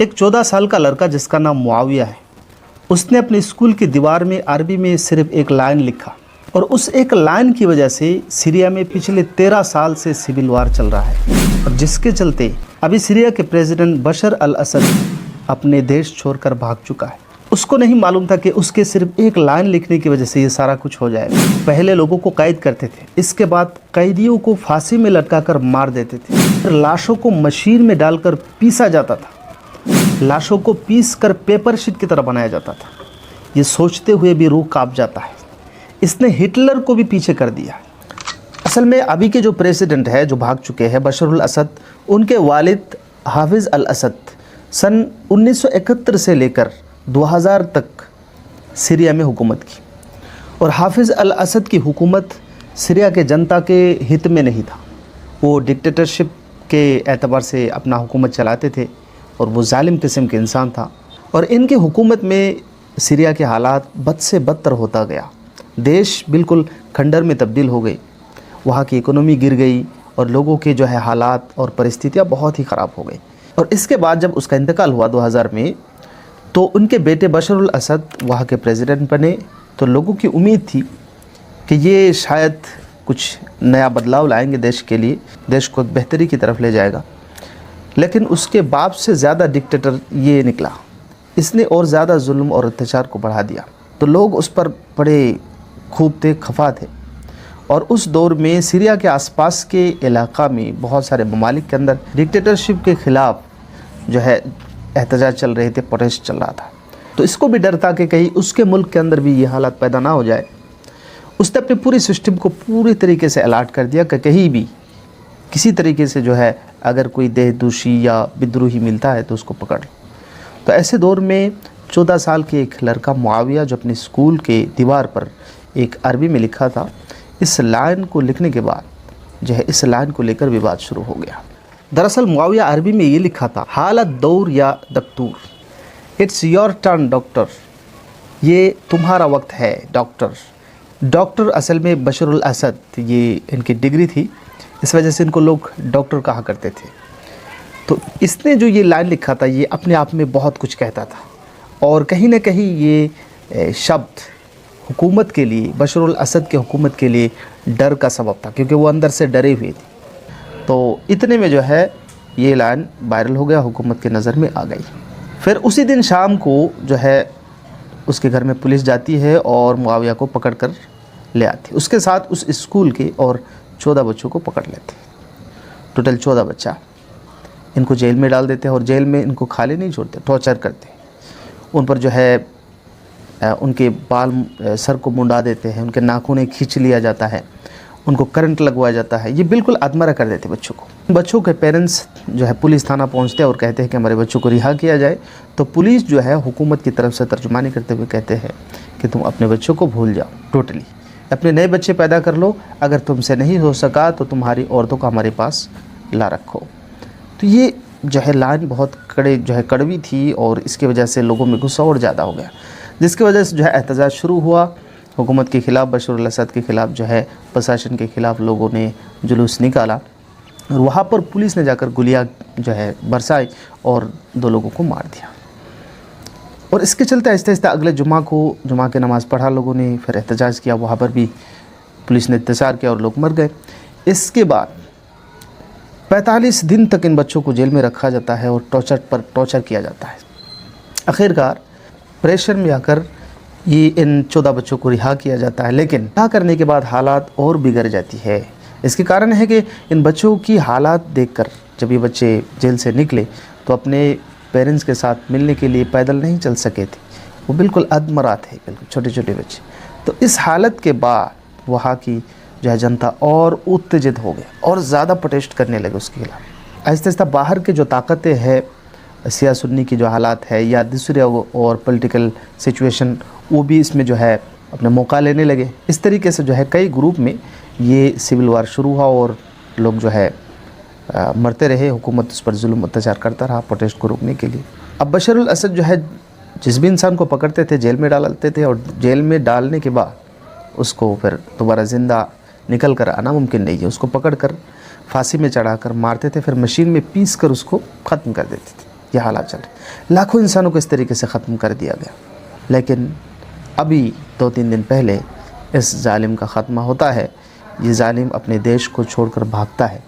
एक 14 साल का लड़का जिसका नाम मुआविया है, उसने अपने स्कूल की दीवार में अरबी में सिर्फ एक लाइन लिखा और उस एक लाइन की वजह से सीरिया में पिछले 13 साल से सिविल वार चल रहा है और जिसके चलते अभी सीरिया के प्रेसिडेंट बशर अल असद अपने देश छोड़कर भाग चुका है। उसको नहीं मालूम था कि उसके सिर्फ एक लाइन लिखने की वजह से ये सारा कुछ हो जाएगा। पहले लोगों को कैद करते थे, इसके बाद कैदियों को फांसी में लटकाकर मार देते थे, फिर लाशों को मशीन में डालकर पीसा जाता था, लाशों को पीस कर पेपर शीट की तरह बनाया जाता था। ये सोचते हुए भी रूह कांप जाता है। इसने हिटलर को भी पीछे कर दिया। असल में अभी के जो प्रेसिडेंट है जो भाग चुके हैं बशर अल असद, उनके वालिद हाफिज़ अल असद सन 1971 से लेकर 2000 तक सीरिया में हुकूमत की और हाफिज़ अल असद की हुकूमत सीरिया के जनता के हित में नहीं था। वो डिक्टेटरशिप के एतबार से अपना हुकूमत चलाते थे और वो जालिम किस्म के इंसान था और इनकी हुकूमत में सीरिया के हालात बद से बदतर होता गया। देश बिल्कुल खंडर में तब्दील हो गई, वहाँ की इकोनॉमी गिर गई और लोगों के जो है हालात और परिस्थितियाँ बहुत ही ख़राब हो गई। और इसके बाद जब उसका इंतकाल हुआ 2000 में, तो उनके बेटे बशर अल असद वहाँ के प्रेसिडेंट बने। तो लोगों की उम्मीद थी कि ये शायद कुछ नया बदलाव लाएंगे देश के लिए, देश को बेहतरी की तरफ ले जाएगा। लेकिन उसके बाप से ज़्यादा डिक्टेटर ये निकला, इसने और ज़्यादा जुल्म और अत्याचार को बढ़ा दिया। तो लोग उस पर बड़े खूब थे, खफा थे। और उस दौर में सीरिया के आसपास के इलाका में बहुत सारे ममालिक के अंदर डिक्टेटरशिप के ख़िलाफ़ जो है एहतजाज चल रहे थे, प्रोटेस्ट चल रहा था। तो इसको भी डर था कि कहीं उसके मुल्क के अंदर भी ये हालात पैदा ना हो जाए। उसने अपने पूरी सिस्टम को पूरी तरीके से अलर्ट कर दिया कि कहीं भी किसी तरीके से जो है अगर कोई देहदोशी या विद्रोही मिलता है तो उसको पकड़ लो। तो ऐसे दौर में 14 साल के एक लड़का मुआविया जो अपने स्कूल के दीवार पर एक अरबी में लिखा था, इस लाइन को लिखने के बाद जो है इस लाइन को लेकर विवाद शुरू हो गया। दरअसल मुआविया अरबी में ये लिखा था, हालत दौर या दक्तूर, इट्स योर टर्न डॉक्टर, ये तुम्हारा वक्त है डॉक्टर। डॉक्टर असल में बशर अल असद, ये इनकी डिग्री थी, इस वजह से इनको लोग डॉक्टर कहा करते थे। तो इसने जो ये लाइन लिखा था ये अपने आप में बहुत कुछ कहता था और कहीं ना कहीं ये शब्द हुकूमत के लिए, बशर अल असद के हुकूमत के लिए डर का सबब था, क्योंकि वो अंदर से डरे हुए थे। तो इतने में जो है ये लाइन वायरल हो गया, हुकूमत की नज़र में आ गई। फिर उसी दिन शाम को जो है उसके घर में पुलिस जाती है और मुआविया को पकड़ कर ले आती। उसके साथ उस स्कूल के और 14 बच्चों को पकड़ लेते, टोटल 14 बच्चा। इनको जेल में डाल देते हैं और जेल में इनको खाली नहीं छोड़ते, टॉर्चर करते हैं। उन पर जो है उनके बाल, सर को मुंडा देते हैं, उनके नाखून खींच लिया जाता है, उनको करंट लगवाया जाता है। ये बिल्कुल अधमरा कर देते बच्चों को। बच्चों के पेरेंट्स जो है पुलिस थाना पहुंचते हैं और कहते हैं कि हमारे बच्चों को रिहा किया जाए। तो पुलिस जो है हुकूमत की तरफ से तर्जुमानी करते हुए कहते हैं कि तुम अपने बच्चों को भूल जाओ, टोटली अपने नए बच्चे पैदा कर लो, अगर तुमसे नहीं हो सका तो तुम्हारी औरतों को हमारे पास ला रखो। तो ये जो है लाइन बहुत कड़वी थी और इसकी वजह से लोगों में गुस्सा और ज़्यादा हो गया, जिसकी वजह से जो है एहतजाज शुरू हुआ हुकूमत के ख़िलाफ़, बशर अल असद के ख़िलाफ़ जो है प्रशासन के ख़िलाफ़ लोगों ने जुलूस निकाला और वहाँ पर पुलिस ने जाकर गोलियाँ जो है बरसाई और 2 लोगों को मार दिया। और इसके चलते आहिस्ता आहिस्ता अगले जुमा की नमाज़ पढ़ा लोगों ने, फिर एहतजाज किया, वहाँ पर भी पुलिस ने अत्याचार किया और लोग मर गए। इसके बाद 45 दिन तक इन बच्चों को जेल में रखा जाता है और टॉर्चर किया जाता है। आखिरकार प्रेशर में आकर ये इन 14 बच्चों को रिहा किया जाता है, लेकिन रिहा करने के बाद हालात और बिगड़ जाती है। इसके कारण है कि इन बच्चों की हालात देखकर जब ये बच्चे जेल से निकले तो अपने पेरेंट्स के साथ मिलने के लिए पैदल नहीं चल सके थे, वो बिल्कुल अधमरा थे, बिल्कुल छोटे छोटे बच्चे। तो इस हालत के बाद वहाँ की जो है जनता और उत्तेजित हो गए और ज़्यादा प्रोटेस्ट करने लगे उसके खिलाफ। आहिस्ता आहिस्ता बाहर के जो ताकतें हैं, सिया सुन्नी की जो हालात है या दूसरे और पॉलिटिकल सिचुएशन, वो भी इसमें जो है अपने मौका लेने लगे। इस तरीके से जो है कई ग्रुप में ये सिविल वार शुरू हुआ और लोग जो है मरते रहे। हुकूमत उस पर जुल्म अत्याचार करता रहा प्रोटेस्ट को रोकने के लिए। अब बशर अल असद जो है जिस भी इंसान को पकड़ते थे जेल में डालते थे और जेल में डालने के बाद उसको फिर दोबारा ज़िंदा निकल कर आना मुमकिन नहीं है। उसको पकड़ कर फांसी में चढ़ा कर मारते थे, फिर मशीन में पीस कर उसको ख़त्म कर देते थे। ये हालात चल रहे। लाखों इंसानों को इस तरीके से ख़त्म कर दिया गया। लेकिन अभी 2-3 दिन पहले इस जालिम का ख़त्मा होता है। ये जालिम अपने देश को छोड़कर भागता है।